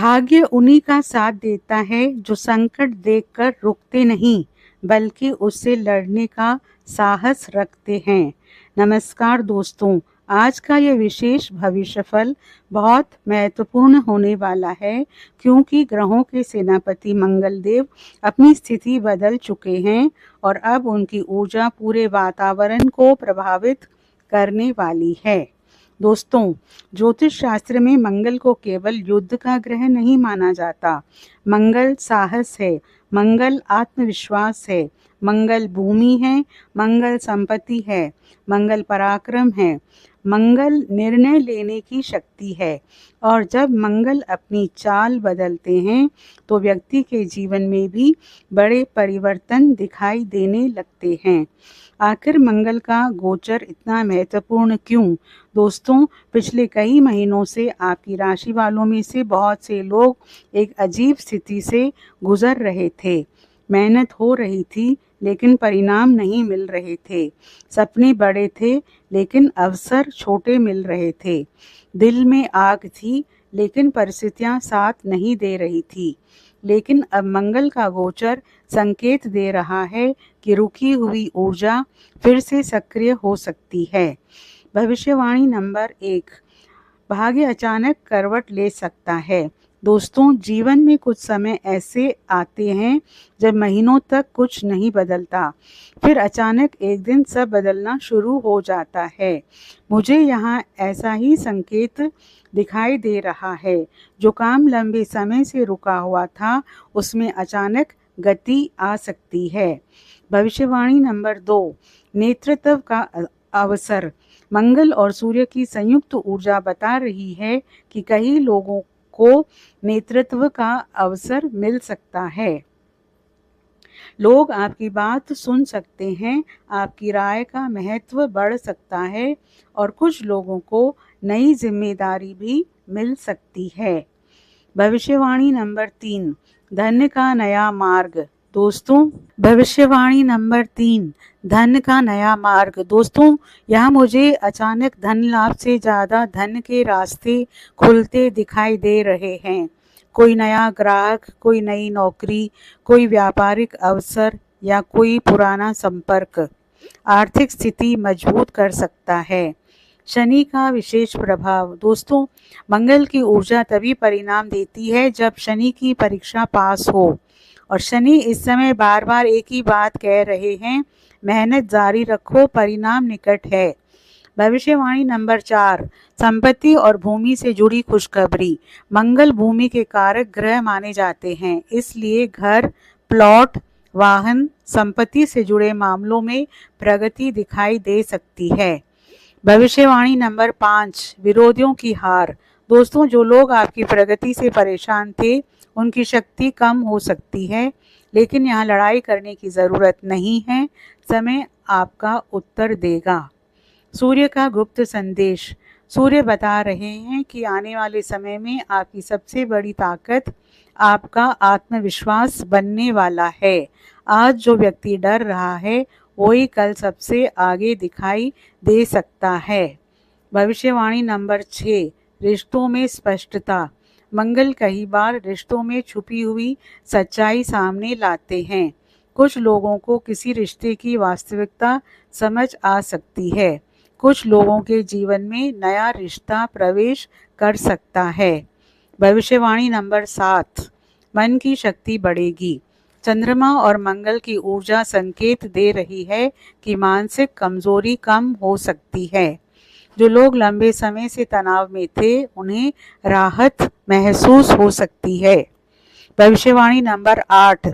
भाग्य उन्हीं का साथ देता है जो संकट देखकर रुकते नहीं, बल्कि उससे लड़ने का साहस रखते हैं। नमस्कार दोस्तों, आज का ये विशेष भविष्यफल बहुत महत्वपूर्ण होने वाला है, क्योंकि ग्रहों के सेनापति मंगल देव अपनी स्थिति बदल चुके हैं और अब उनकी ऊर्जा पूरे वातावरण को प्रभावित करने वाली है। दोस्तों, ज्योतिष शास्त्र में मंगल को केवल युद्ध का ग्रह नहीं माना जाता। मंगल साहस है, मंगल आत्मविश्वास है, मंगल भूमि है, मंगल संपत्ति है, मंगल पराक्रम है, मंगल निर्णय लेने की शक्ति है। और जब मंगल अपनी चाल बदलते हैं तो व्यक्ति के जीवन में भी बड़े परिवर्तन दिखाई देने लगते हैं। आखिर मंगल का गोचर इतना महत्वपूर्ण क्यों? दोस्तों, पिछले कई महीनों से आपकी राशि वालों में से बहुत से लोग एक अजीब स्थिति से गुजर रहे थे। मेहनत हो रही थी लेकिन परिणाम नहीं मिल रहे थे। सपने बड़े थे लेकिन अवसर छोटे मिल रहे थे। दिल में आग थी लेकिन परिस्थितियां साथ नहीं दे रही थी। लेकिन अब मंगल का गोचर संकेत दे रहा है कि रुकी हुई ऊर्जा फिर से सक्रिय हो सकती है। भविष्यवाणी नंबर 1, भाग्य अचानक करवट ले सकता है। दोस्तों, जीवन में कुछ समय ऐसे आते हैं जब महीनों तक कुछ नहीं बदलता, फिर अचानक एक दिन सब बदलना शुरू हो जाता है। मुझे यहाँ ऐसा ही संकेत दिखाई दे रहा है। जो काम लंबे समय से रुका हुआ था, उसमें अचानक गति आ सकती है। भविष्यवाणी नंबर 2, नेतृत्व का अवसर। मंगल और सूर्य की संयुक्त ऊर्जा बता रही है कि कई लोगों को नेतृत्व का अवसर मिल सकता है। लोग आपकी बात सुन सकते हैं, आपकी राय का महत्व बढ़ सकता है और कुछ लोगों को नई जिम्मेदारी भी मिल सकती है। भविष्यवाणी नंबर 3, धन का नया मार्ग। दोस्तों, भविष्यवाणी नंबर 3, धन का नया मार्ग। दोस्तों, यहाँ मुझे अचानक धन लाभ से ज़्यादा धन के रास्ते खुलते दिखाई दे रहे हैं। कोई नया ग्राहक, कोई नई नौकरी, कोई व्यापारिक अवसर या कोई पुराना संपर्क आर्थिक स्थिति मजबूत कर सकता है। शनि का विशेष प्रभाव। दोस्तों, मंगल की ऊर्जा तभी परिणाम देती है जब शनि की परीक्षा पास हो, और शनि इस समय बार बार एक ही बात कह रहे हैं, मेहनत जारी रखो, परिणाम निकट है। भविष्यवाणी नंबर 4, संपत्ति और भूमि से जुड़ी खुशखबरी। मंगल भूमि के कारक ग्रह माने जाते हैं, इसलिए घर, प्लॉट, वाहन, संपत्ति से जुड़े मामलों में प्रगति दिखाई दे सकती है। भविष्यवाणी नंबर 5, विरोधियों की हार। दोस्तों, जो लोग आपकी प्रगति से परेशान थे, उनकी शक्ति कम हो सकती है, लेकिन यहाँ लड़ाई करने की ज़रूरत नहीं है। समय आपका उत्तर देगा। सूर्य का गुप्त संदेश। सूर्य बता रहे हैं कि आने वाले समय में आपकी सबसे बड़ी ताकत आपका आत्मविश्वास बनने वाला है। आज जो व्यक्ति डर रहा है, वही कल सबसे आगे दिखाई दे सकता है। भविष्यवाणी नंबर 6, रिश्तों में स्पष्टता। मंगल कई बार रिश्तों में छुपी हुई सच्चाई सामने लाते हैं। कुछ लोगों को किसी रिश्ते की वास्तविकता समझ आ सकती है। कुछ लोगों के जीवन में नया रिश्ता प्रवेश कर सकता है। भविष्यवाणी नंबर 7, मन की शक्ति बढ़ेगी। चंद्रमा और मंगल की ऊर्जा संकेत दे रही है कि मानसिक कमजोरी कम हो सकती है। जो लोग लंबे समय से तनाव में थे, उन्हें राहत महसूस हो सकती है। भविष्यवाणी नंबर 8,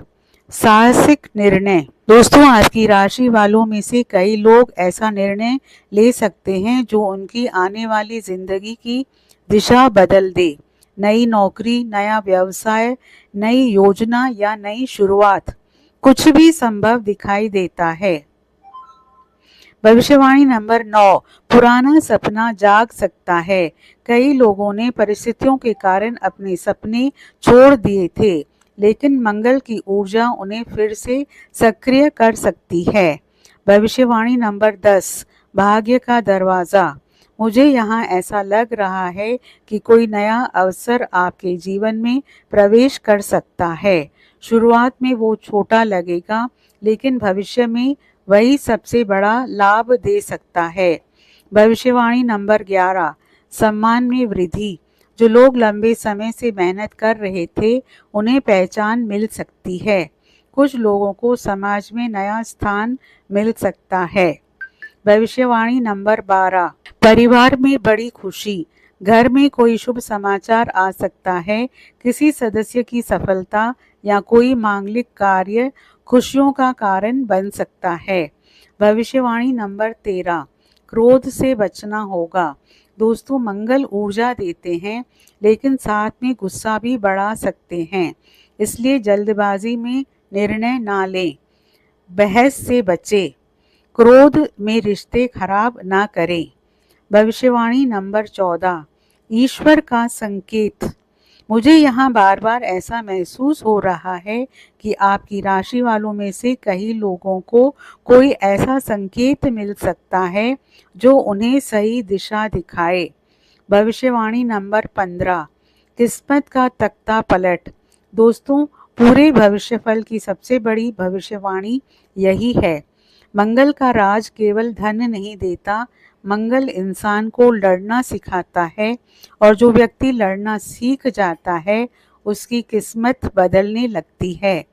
साहसिक निर्णय। दोस्तों, आपकी राशि वालों में से कई लोग ऐसा निर्णय ले सकते हैं जो उनकी आने वाली जिंदगी की दिशा बदल दे। नई नौकरी, नया व्यवसाय, नई योजना या नई शुरुआत, कुछ भी संभव दिखाई देता है। भविष्यवाणी नंबर 9, पुराना सपना जाग सकता है। कई लोगों ने परिस्थितियों के कारण अपने सपने छोड़ दिए थे, लेकिन मंगल की ऊर्जा उन्हें फिर से सक्रिय कर सकती है। भविष्यवाणी नंबर 10, भाग्य का दरवाज़ा। मुझे यहाँ ऐसा लग रहा है कि कोई नया अवसर आपके जीवन में प्रवेश कर सकता है। शुरुआत में वो छोटा लगेगा, लेकिन भविष्य में वही सबसे बड़ा लाभ दे सकता है। भविष्यवाणी नंबर 11, सम्मान में वृद्धि। जो लोग लंबे समय से मेहनत कर रहे थे, उन्हें पहचान मिल सकती है। कुछ लोगों को समाज में नया स्थान मिल सकता है। भविष्यवाणी नंबर 12, परिवार में बड़ी खुशी। घर में कोई शुभ समाचार आ सकता है। किसी सदस्य की सफलता या कोई मांगलिक कार्य खुशियों का कारण बन सकता है। भविष्यवाणी नंबर 13, क्रोध से बचना होगा। दोस्तों, मंगल ऊर्जा देते हैं, लेकिन साथ में गुस्सा भी बढ़ा सकते हैं। इसलिए जल्दबाजी में निर्णय ना लें। बहस से बचें। क्रोध में रिश्ते खराब ना करें। भविष्यवाणी नंबर 14, ईश्वर का संकेत। मुझे यहाँ बार बार ऐसा महसूस हो रहा है कि आपकी राशि वालों में से कई लोगों को कोई ऐसा संकेत मिल सकता है जो उन्हें सही दिशा दिखाए। भविष्यवाणी नंबर 15, किस्मत का तख्ता पलट। दोस्तों, पूरे भविष्यफल की सबसे बड़ी भविष्यवाणी यही है। मंगल का राज केवल धन नहीं देता, मंगल इंसान को लड़ना सिखाता है, और जो व्यक्ति लड़ना सीख जाता है उसकी किस्मत बदलने लगती है।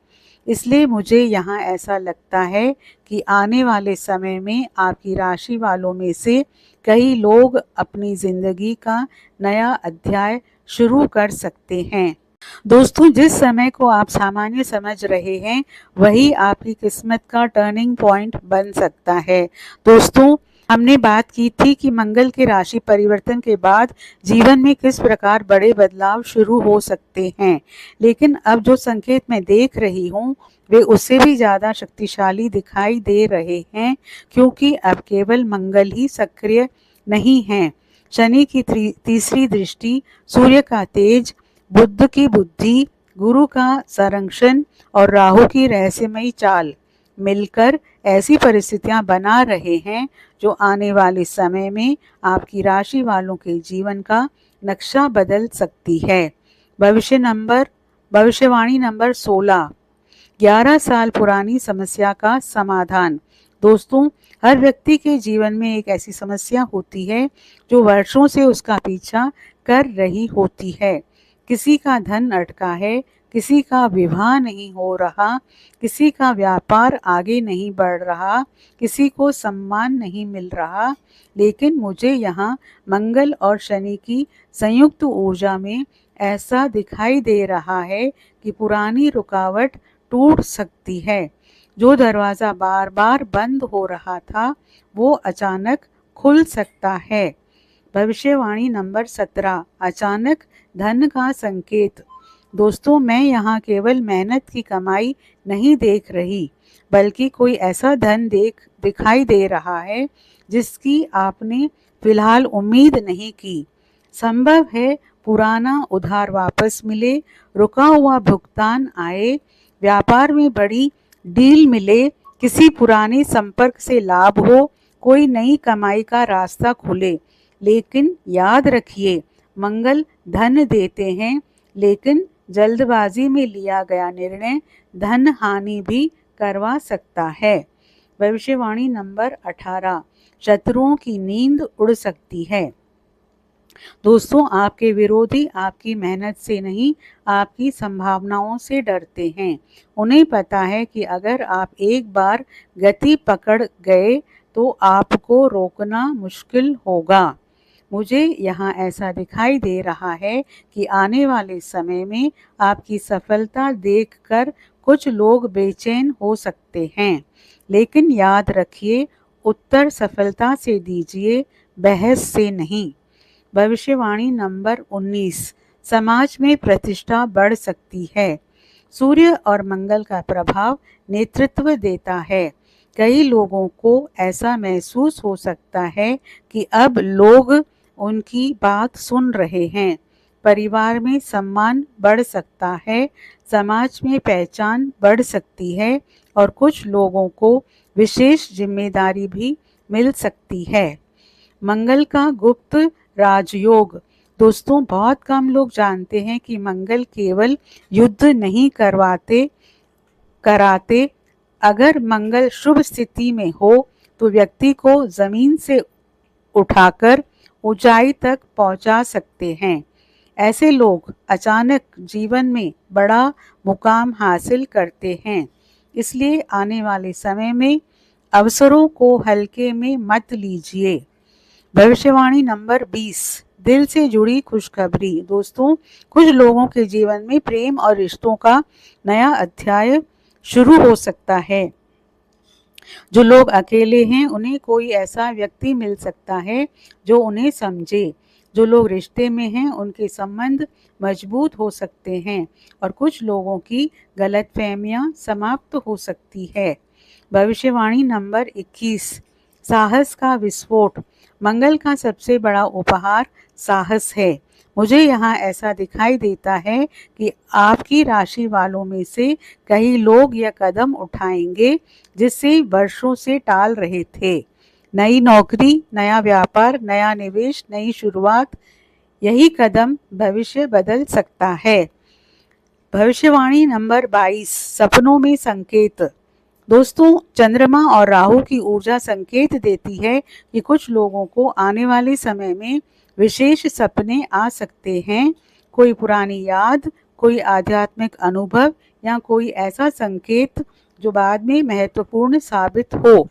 इसलिए मुझे यहाँ ऐसा लगता है कि आने वाले समय में आपकी राशि वालों में से कई लोग अपनी जिंदगी का नया अध्याय शुरू कर सकते हैं। दोस्तों, जिस समय को आप सामान्य समझ रहे हैं वही आपकी किस्मत का टर्निंग पॉइंट बन सकता है। दोस्तों, हमने बात की थी कि मंगल के राशि परिवर्तन के बाद जीवन में किस प्रकार बड़े बदलाव शुरू हो सकते हैं, लेकिन अब जो संकेत मैं देख रही हूँ वे उससे भी ज़्यादा शक्तिशाली दिखाई दे रहे हैं, क्योंकि अब केवल मंगल ही सक्रिय नहीं है। शनि की तीसरी दृष्टि, सूर्य का तेज, बुद्ध की बुद्धि, गुरु का संरक्षण और राहु की रहस्यमयी चाल मिलकर ऐसी परिस्थितियां बना रहे हैं जो आने वाले समय में आपकी राशि वालों के जीवन का नक्शा बदल सकती है। भविष्यवाणी नंबर 16, 11 साल पुरानी समस्या का समाधान। दोस्तों, हर व्यक्ति के जीवन में एक ऐसी समस्या होती है जो वर्षों से उसका पीछा कर रही होती है। किसी का धन अटका है, किसी का विवाह नहीं हो रहा, किसी का व्यापार आगे नहीं बढ़ रहा, किसी को सम्मान नहीं मिल रहा। लेकिन मुझे यहाँ मंगल और शनि की संयुक्त ऊर्जा में ऐसा दिखाई दे रहा है कि पुरानी रुकावट टूट सकती है। जो दरवाज़ा बार बार बंद हो रहा था वो अचानक खुल सकता है। भविष्यवाणी नंबर 17, अचानक धन का संकेत। दोस्तों, मैं यहाँ केवल मेहनत की कमाई नहीं देख रही, बल्कि कोई ऐसा धन दिखाई दे रहा है जिसकी आपने फिलहाल उम्मीद नहीं की। संभव है पुराना उधार वापस मिले, रुका हुआ भुगतान आए, व्यापार में बड़ी डील मिले, किसी पुराने संपर्क से लाभ हो, कोई नई कमाई का रास्ता खुले। लेकिन याद रखिए, मंगल धन देते हैं, लेकिन जल्दबाजी में लिया गया निर्णय धन हानि भी करवा सकता है। भविष्यवाणी नंबर 18, शत्रुओं की नींद उड़ सकती है। दोस्तों, आपके विरोधी आपकी मेहनत से नहीं, आपकी संभावनाओं से डरते हैं। उन्हें पता है कि अगर आप एक बार गति पकड़ गए तो आपको रोकना मुश्किल होगा। मुझे यहाँ ऐसा दिखाई दे रहा है कि आने वाले समय में आपकी सफलता देखकर कुछ लोग बेचैन हो सकते हैं, लेकिन याद रखिए, उत्तर सफलता से दीजिए, बहस से नहीं। भविष्यवाणी नंबर 19, समाज में प्रतिष्ठा बढ़ सकती है। सूर्य और मंगल का प्रभाव नेतृत्व देता है। कई लोगों को ऐसा महसूस हो सकता है कि अब लोग उनकी बात सुन रहे हैं। परिवार में सम्मान बढ़ सकता है, समाज में पहचान बढ़ सकती है और कुछ लोगों को विशेष जिम्मेदारी भी मिल सकती है। मंगल का गुप्त राजयोग। दोस्तों, बहुत कम लोग जानते हैं कि मंगल केवल युद्ध नहीं कराते। अगर मंगल शुभ स्थिति में हो तो व्यक्ति को जमीन से उठाकर ऊंचाई तक पहुंचा सकते हैं। ऐसे लोग अचानक जीवन में बड़ा मुकाम हासिल करते हैं। इसलिए आने वाले समय में अवसरों को हल्के में मत लीजिए। भविष्यवाणी नंबर 20, दिल से जुड़ी खुशखबरी। दोस्तों, कुछ लोगों के जीवन में प्रेम और रिश्तों का नया अध्याय शुरू हो सकता है। जो लोग अकेले हैं उन्हें कोई ऐसा व्यक्ति मिल सकता है जो उन्हें समझे। जो लोग रिश्ते में हैं उनके संबंध मजबूत हो सकते हैं और कुछ लोगों की गलतफहमियां समाप्त हो सकती है। भविष्यवाणी नंबर 21, साहस का विस्फोट। मंगल का सबसे बड़ा उपहार साहस है। मुझे यहाँ ऐसा दिखाई देता है कि आपकी राशि वालों में से कई लोग यह कदम उठाएंगे जिसे वर्षों से टाल रहे थे। नई नौकरी, नया व्यापार, नया निवेश, नई शुरुआत, यही कदम भविष्य बदल सकता है। भविष्यवाणी नंबर 22, सपनों में संकेत। दोस्तों, चंद्रमा और राहु की ऊर्जा संकेत देती है कि कुछ लोगों को आने वाले समय में विशेष सपने आ सकते हैं। कोई पुरानी याद, कोई आध्यात्मिक अनुभव या कोई ऐसा संकेत जो बाद में महत्वपूर्ण साबित हो।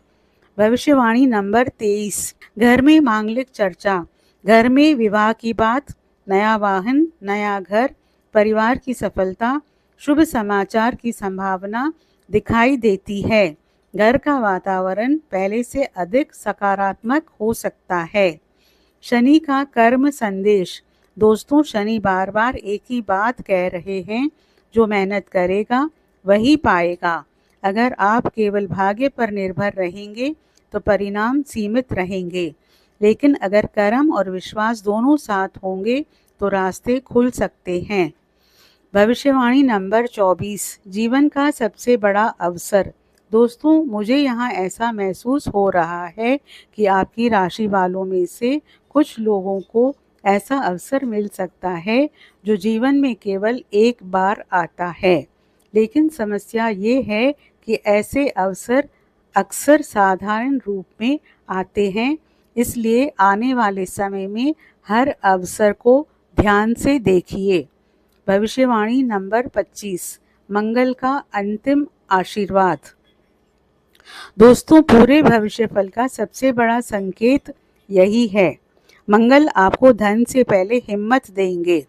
भविष्यवाणी नंबर 23, घर में मांगलिक चर्चा। घर में विवाह की बात, नया वाहन, नया घर, परिवार की सफलता, शुभ समाचार की संभावना दिखाई देती है। घर का वातावरण पहले से अधिक सकारात्मक हो सकता है। शनि का कर्म संदेश। दोस्तों, शनि बार बार एक ही बात कह रहे हैं, जो मेहनत करेगा वही पाएगा। अगर आप केवल भाग्य पर निर्भर रहेंगे तो परिणाम सीमित रहेंगे, लेकिन अगर कर्म और विश्वास दोनों साथ होंगे तो रास्ते खुल सकते हैं। भविष्यवाणी नंबर 24, जीवन का सबसे बड़ा अवसर। दोस्तों, मुझे यहाँ ऐसा महसूस हो रहा है कि आपकी राशि वालों में से कुछ लोगों को ऐसा अवसर मिल सकता है जो जीवन में केवल एक बार आता है। लेकिन समस्या ये है कि ऐसे अवसर अक्सर साधारण रूप में आते हैं। इसलिए आने वाले समय में हर अवसर को ध्यान से देखिए। भविष्यवाणी नंबर 25, मंगल का अंतिम आशीर्वाद। दोस्तों, पूरे भविष्यफल का सबसे बड़ा संकेत यही है। मंगल आपको धन से पहले हिम्मत देंगे,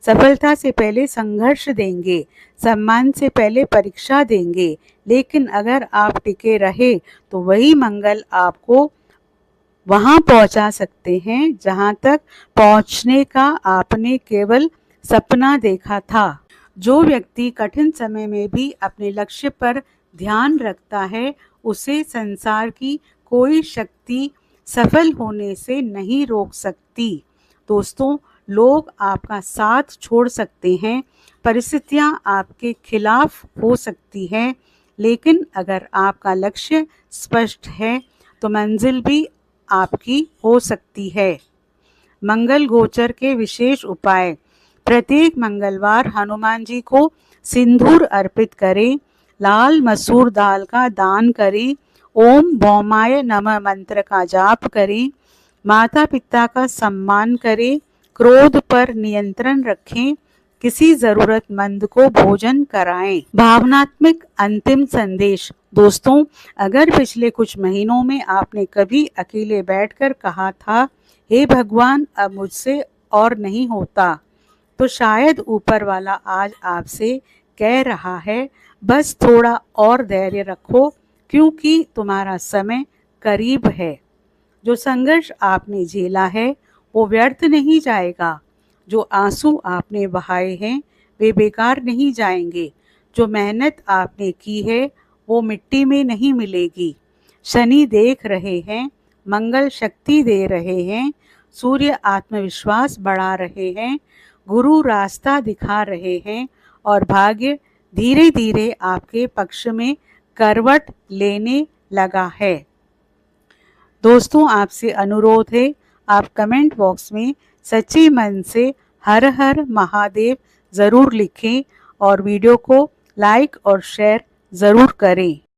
सफलता से पहले संघर्ष देंगे, सम्मान से पहले परीक्षा देंगे। लेकिन अगर आप टिके रहे तो वही मंगल आपको वहां पहुंचा सकते हैं जहां तक पहुंचने का आपने केवल सपना देखा था। जो व्यक्ति कठिन समय में भी अपने लक्ष्य पर ध्यान रखता है, उसे संसार की कोई शक्ति सफल होने से नहीं रोक सकती। दोस्तों, लोग आपका साथ छोड़ सकते हैं, परिस्थितियां आपके खिलाफ हो सकती हैं, लेकिन अगर आपका लक्ष्य स्पष्ट है तो मंजिल भी आपकी हो सकती है। मंगल गोचर के विशेष उपाय। प्रत्येक मंगलवार हनुमान जी को सिंदूर अर्पित करें, लाल मसूर दाल का दान करें, ओम भौमाय नमः मंत्र का जाप करें, माता पिता का सम्मान करें, क्रोध पर नियंत्रण रखें, किसी जरूरतमंद को भोजन कराएं। भावनात्मक अंतिम संदेश। दोस्तों, अगर पिछले कुछ महीनों में आपने कभी अकेले बैठकर कहा था, हे भगवान, अब मुझसे और नहीं होता, तो शायद ऊपर वाला आज आपसे कह रहा है, बस थोड़ा और धैर्य रखो, क्योंकि तुम्हारा समय करीब है। जो संघर्ष आपने झेला है वो व्यर्थ नहीं जाएगा। जो आंसू आपने बहाए हैं वे बेकार नहीं जाएंगे। जो मेहनत आपने की है वो मिट्टी में नहीं मिलेगी। शनि देख रहे हैं, मंगल शक्ति दे रहे हैं, सूर्य आत्मविश्वास बढ़ा रहे हैं, गुरु रास्ता दिखा रहे हैं और भाग्य धीरे धीरे आपके पक्ष में करवट लेने लगा है। दोस्तों, आपसे अनुरोध है, आप कमेंट बॉक्स में सच्ची मन से हर हर महादेव ज़रूर लिखें और वीडियो को लाइक और शेयर ज़रूर करें।